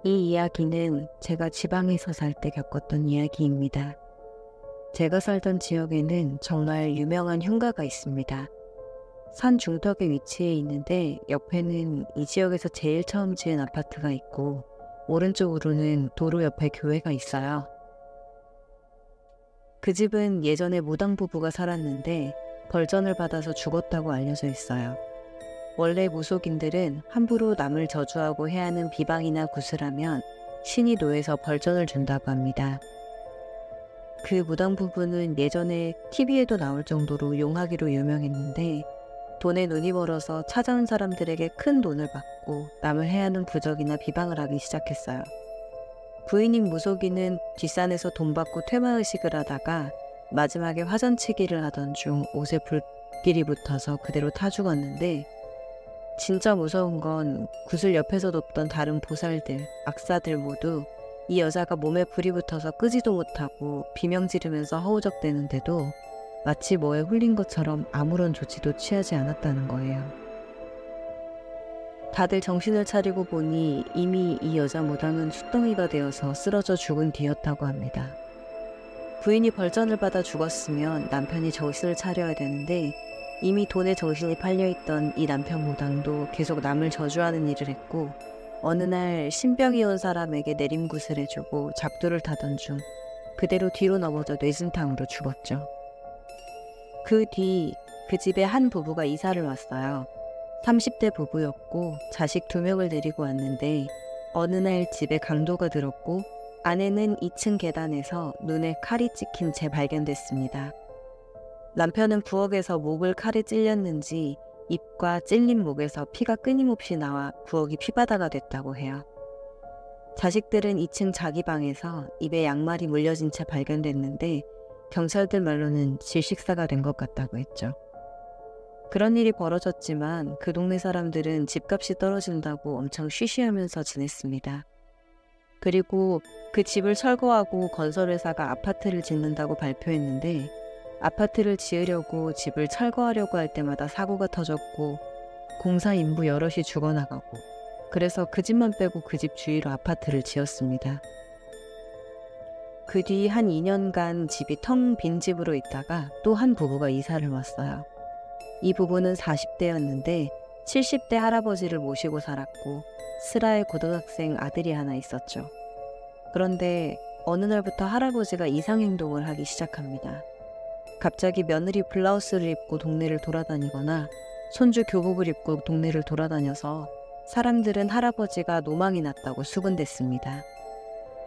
이 이야기는 제가 지방에서 살 때 겪었던 이야기입니다. 제가 살던 지역에는 정말 유명한 흉가가 있습니다. 산 중턱에 위치해 있는데 옆에는 이 지역에서 제일 처음 지은 아파트가 있고 오른쪽으로는 도로 옆에 교회가 있어요. 그 집은 예전에 무당 부부가 살았는데 벌전을 받아서 죽었다고 알려져 있어요. 원래 무속인들은 함부로 남을 저주하고 해하는 비방이나 구슬하면 신이 노해서 벌전을 준다고 합니다. 그 무당 부부는 예전에 TV에도 나올 정도로 용하기로 유명했는데 돈에 눈이 멀어서 찾아온 사람들에게 큰 돈을 받고 남을 해하는 부적이나 비방을 하기 시작했어요. 부인인 무속인은 뒷산에서 돈 받고 퇴마의식을 하다가 마지막에 화전치기를 하던 중 옷에 불길이 붙어서 그대로 타 죽었는데, 진짜 무서운 건 구슬 옆에서 돕던 다른 보살들, 악사들 모두 이 여자가 몸에 불이 붙어서 끄지도 못하고 비명 지르면서 허우적대는데도 마치 뭐에 홀린 것처럼 아무런 조치도 취하지 않았다는 거예요. 다들 정신을 차리고 보니 이미 이 여자 무당은 숫덩이가 되어서 쓰러져 죽은 뒤였다고 합니다. 부인이 벌전을 받아 죽었으면 남편이 정신을 차려야 되는데 이미 돈에 정신이 팔려있던 이 남편 무당도 계속 남을 저주하는 일을 했고, 어느 날 신병이 온 사람에게 내림굿을 해주고 작두를 타던 중 그대로 뒤로 넘어져 뇌진탕으로 죽었죠. 그 뒤 그 집에 한 부부가 이사를 왔어요. 30대 부부였고 자식 2명을 데리고 왔는데 어느 날 집에 강도가 들었고 아내는 2층 계단에서 눈에 칼이 찍힌 채 발견됐습니다. 남편은 부엌에서 목을 칼에 찔렸는지 입과 찔린 목에서 피가 끊임없이 나와 부엌이 피바다가 됐다고 해요. 자식들은 2층 자기 방에서 입에 양말이 물려진 채 발견됐는데 경찰들 말로는 질식사가 된 것 같다고 했죠. 그런 일이 벌어졌지만 그 동네 사람들은 집값이 떨어진다고 엄청 쉬쉬하면서 지냈습니다. 그리고 그 집을 철거하고 건설회사가 아파트를 짓는다고 발표했는데 아파트를 지으려고 집을 철거하려고 할 때마다 사고가 터졌고 공사 인부 여럿이 죽어나가고, 그래서 그 집만 빼고 그 집 주위로 아파트를 지었습니다. 그 뒤 한 2년간 집이 텅 빈 집으로 있다가 또 한 부부가 이사를 왔어요. 이 부부는 40대였는데 70대 할아버지를 모시고 살았고 슬아의 고등학생 아들이 하나 있었죠. 그런데 어느 날부터 할아버지가 이상행동을 하기 시작합니다. 갑자기 며느리 블라우스를 입고 동네를 돌아다니거나 손주 교복을 입고 동네를 돌아다녀서 사람들은 할아버지가 노망이 났다고 수군댔습니다.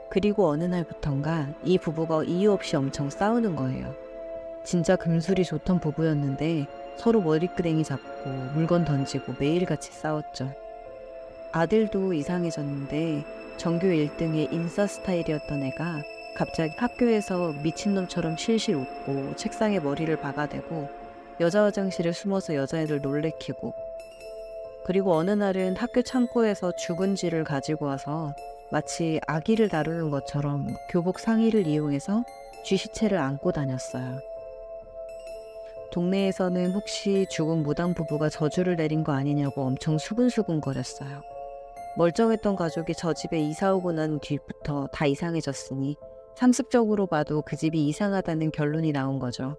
그리고 어느 날부턴가 이 부부가 이유 없이 엄청 싸우는 거예요. 진짜 금술이 좋던 부부였는데 서로 머리끄댕이 잡고 물건 던지고 매일같이 싸웠죠. 아들도 이상해졌는데 전교 1등의 인싸 스타일이었던 애가 갑자기 학교에서 미친놈처럼 실실 웃고 책상에 머리를 박아대고 여자 화장실에 숨어서 여자애들 놀래키고, 그리고 어느 날은 학교 창고에서 죽은 쥐를 가지고 와서 마치 아기를 다루는 것처럼 교복 상의를 이용해서 쥐 시체를 안고 다녔어요. 동네에서는 혹시 죽은 무당 부부가 저주를 내린 거 아니냐고 엄청 수근수근거렸어요. 멀쩡했던 가족이 저 집에 이사 오고 난 뒤부터 다 이상해졌으니 상습적으로 봐도 그 집이 이상하다는 결론이 나온 거죠.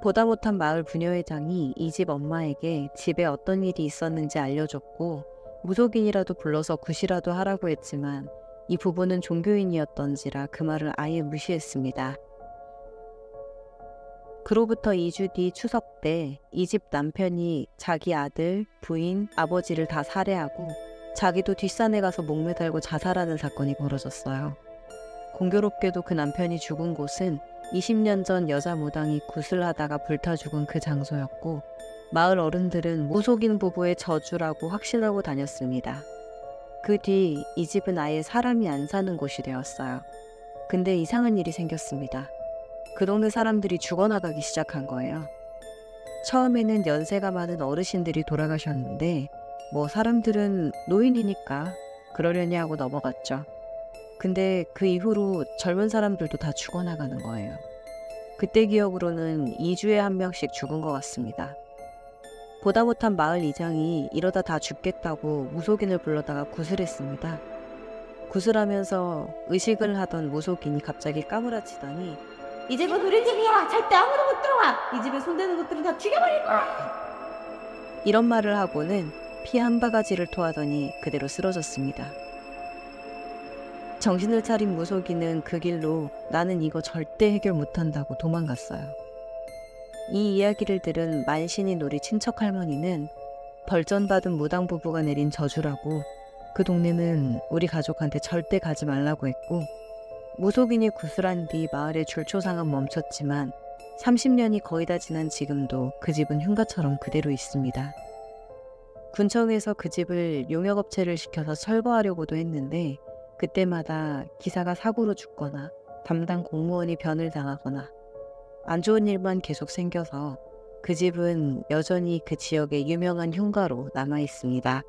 보다 못한 마을 부녀회장이 이 집 엄마에게 집에 어떤 일이 있었는지 알려줬고 무속인이라도 불러서 굿이라도 하라고 했지만 이 부부는 종교인이었던지라 그 말을 아예 무시했습니다. 그로부터 2주 뒤 추석 때 이 집 남편이 자기 아들, 부인, 아버지를 다 살해하고 자기도 뒷산에 가서 목매달고 자살하는 사건이 벌어졌어요. 공교롭게도 그 남편이 죽은 곳은 20년 전 여자 무당이 굿을 하다가 불타 죽은 그 장소였고 마을 어른들은 무속인 부부의 저주라고 확신하고 다녔습니다. 그 뒤 이 집은 아예 사람이 안 사는 곳이 되었어요. 근데 이상한 일이 생겼습니다. 그 동네 사람들이 죽어나가기 시작한 거예요. 처음에는 연세가 많은 어르신들이 돌아가셨는데 뭐 사람들은 노인이니까 그러려니 하고 넘어갔죠. 근데 그 이후로 젊은 사람들도 다 죽어나가는 거예요. 그때 기억으로는 2주에 1명씩 죽은 것 같습니다. 보다 못한 마을 이장이 이러다 다 죽겠다고 무속인을 불러다가 구슬했습니다. 구슬하면서 의식을 하던 무속인이 갑자기 까무라치더니 이 집은 우리 집이야. 절대 아무도 못 들어와. 이 집에 손대는 것들은 다 죽여버릴 거야. 이런 말을 하고는 피 한 바가지를 토하더니 그대로 쓰러졌습니다. 정신을 차린 무속인은 그 길로 나는 이거 절대 해결 못한다고 도망갔어요. 이 이야기를 들은 만신이 우리 친척 할머니는 벌전받은 무당 부부가 내린 저주라고 그 동네는 우리 가족한테 절대 가지 말라고 했고, 무속인이 구슬한 뒤 마을의 줄초상은 멈췄지만 30년이 거의 다 지난 지금도 그 집은 흉가처럼 그대로 있습니다. 군청에서 그 집을 용역업체를 시켜서 철거하려고도 했는데 그때마다 기사가 사고로 죽거나 담당 공무원이 변을 당하거나 안 좋은 일만 계속 생겨서 그 집은 여전히 그 지역의 유명한 흉가로 남아 있습니다.